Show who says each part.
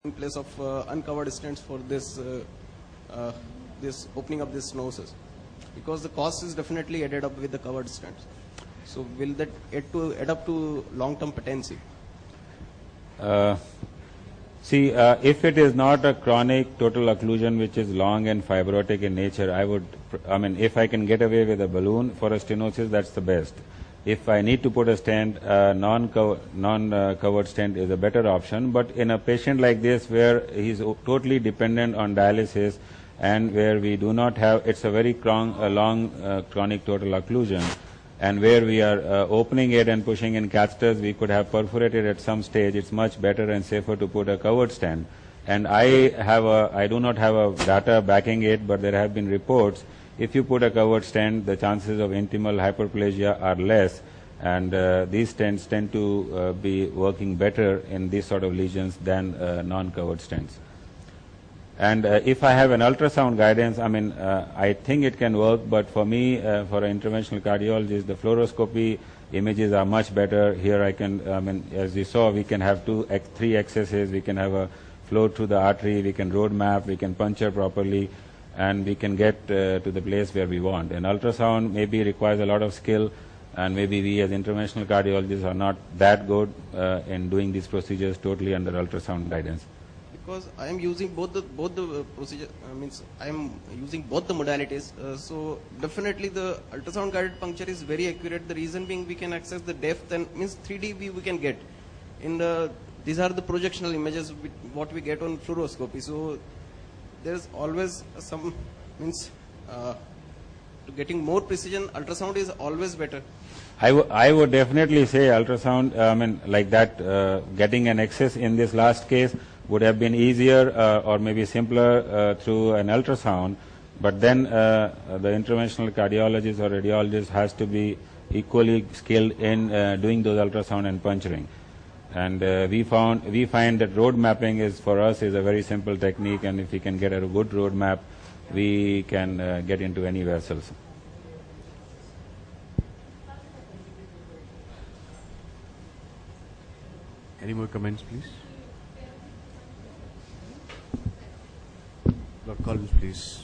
Speaker 1: in place of uncovered stents for this this opening of this stenosis, because the cost is definitely added up with the covered stents. So will that add up to long-term patency?
Speaker 2: See, if it is not a chronic total occlusion which is long and fibrotic in nature, if I can get away with a balloon for a stenosis, that's the best. If I need to put a stent, non-covered stent is a better option. But in a patient like this, where he's totally dependent on dialysis and where we do not have, it's a very long chronic total occlusion, and where we are opening it and pushing in catheters, we could have perforated at some stage. It's much better and safer to put a covered stent. And I do not have a data backing it, but there have been reports. If you put a covered stent, the chances of intimal hyperplasia are less, and these stents tend to be working better in these sort of lesions than non-covered stents. And if I have an ultrasound guidance, I think it can work, but for me, for an interventional cardiologist, the fluoroscopy images are much better. Here I can, as you saw, we can have 3 accesses, we can have a flow through the artery, we can road map, we can puncture properly, and we can get to the place where we want. And ultrasound maybe requires a lot of skill, and maybe we as interventional cardiologists are not that good in doing these procedures totally under ultrasound guidance.
Speaker 1: Because I am using both the procedure, I am using both the modalities. So definitely the ultrasound guided puncture is very accurate. The reason being we can access the depth, and 3D we can get. These are the projectional images what we get on fluoroscopy. So there's always some to getting more precision. Ultrasound is always better.
Speaker 2: I would definitely say ultrasound. Like that, getting an access in this last case would have been easier or maybe simpler through an ultrasound, but then the interventional cardiologist or radiologist has to be equally skilled in doing those ultrasound and puncturing. And we find that road mapping is for us is a very simple technique, and if we can get a good road map, we can get into any vessels.
Speaker 3: Any more comments, please? Dr. Collins, please.